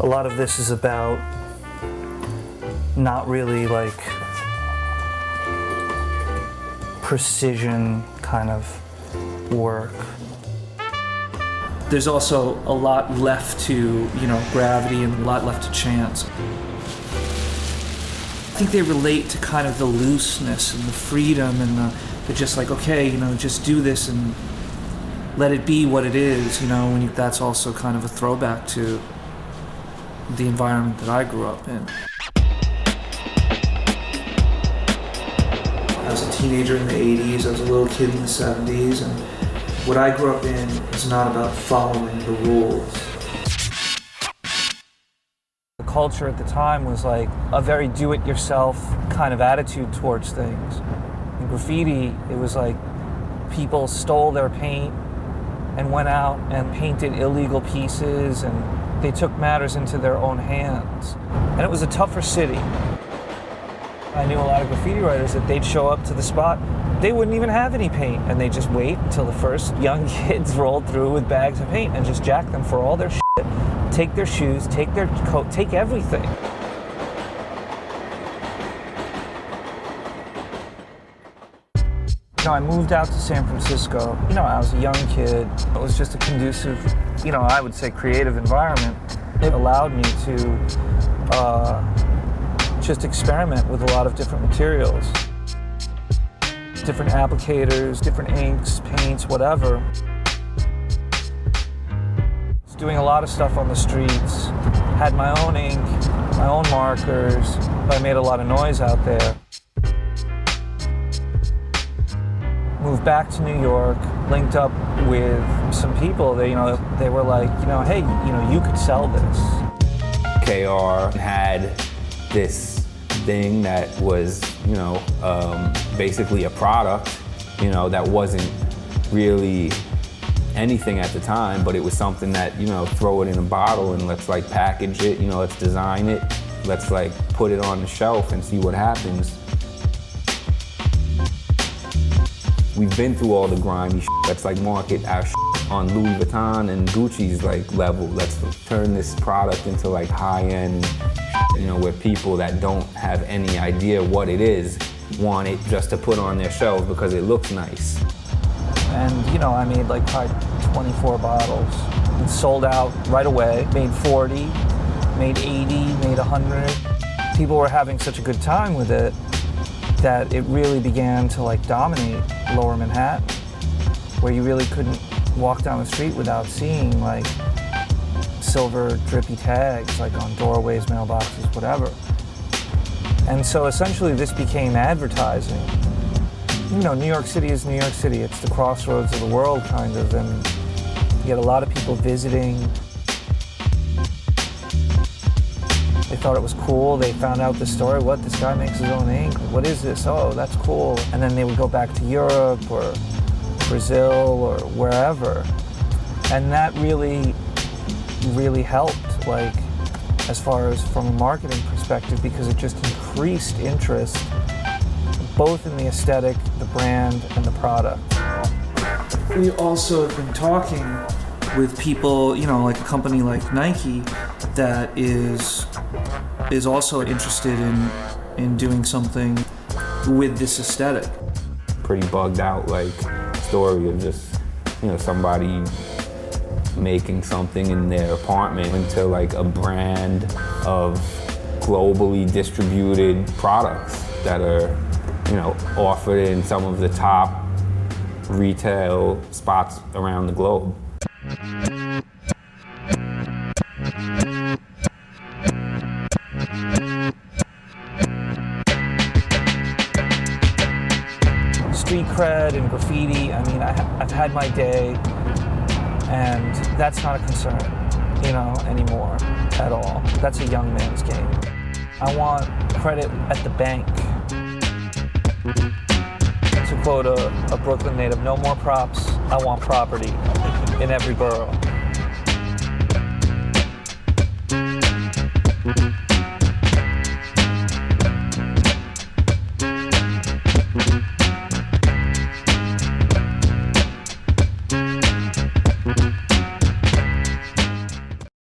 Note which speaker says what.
Speaker 1: A lot of this is about not really like precision kind of work. There's also a lot left to, gravity and a lot left to chance. I think they relate to kind of the looseness and the freedom and the just like, okay, just do this and let it be what it is, that's also kind of a throwback to the environment that I grew up in. I was a teenager in the 80s, I was a little kid in the 70s, and what I grew up in is not about following the rules. The culture at the time was like a very do-it-yourself kind of attitude towards things. In graffiti, it was like people stole their paint and went out and painted illegal pieces, and they took matters into their own hands. And it was a tougher city. I knew a lot of graffiti writers that they'd show up to the spot, they wouldn't even have any paint, and they'd just wait until the first young kids rolled through with bags of paint and just jack them for all their shit, take their shoes, take their coat, take everything. I moved out to San Francisco. I was a young kid. It was just a conducive, I would say creative environment. It allowed me to just experiment with a lot of different materials. Different applicators, different inks, paints, whatever. I was doing a lot of stuff on the streets. Had my own ink, my own markers. I made a lot of noise out there. Moved back to New York, linked up with some people. They were like, hey, you could sell this.
Speaker 2: KR had this thing that was, basically a product, that wasn't really anything at the time, but it was something that, throw it in a bottle and let's like package it, let's design it, let's like put it on the shelf and see what happens. We've been through all the grimy shit. Let's like market our shit on Louis Vuitton and Gucci's like level. Let's turn this product into like high-end, where people that don't have any idea what it is want it just to put on their shelves because it looks nice.
Speaker 1: And I made like probably 24 bottles and sold out right away. Made 40, made 80, made 100. People were having such a good time with it that it really began to like dominate Lower Manhattan, where you really couldn't walk down the street without seeing like silver drippy tags like on doorways, mailboxes, whatever. And so essentially this became advertising. New York City is New York City. It's the crossroads of the world kind of, and you get a lot of people visiting. They thought it was cool. They found out the story. What, this guy makes his own ink? What is this? Oh, that's cool. And then they would go back to Europe or Brazil or wherever. And that really, really helped, like, as far as from a marketing perspective, because it just increased interest, both in the aesthetic, the brand, and the product. We also have been talking with people, like a company like Nike that is also interested in doing something with this aesthetic.
Speaker 2: Pretty bugged out, like, story of just, somebody making something in their apartment into like a brand of globally distributed products that are, offered in some of the top retail spots around the globe.
Speaker 1: Street cred and graffiti, I've had my day, and that's not a concern, anymore at all. That's a young man's game. I want credit at the bank. To quote a Brooklyn native, no more props, I want property in every borough.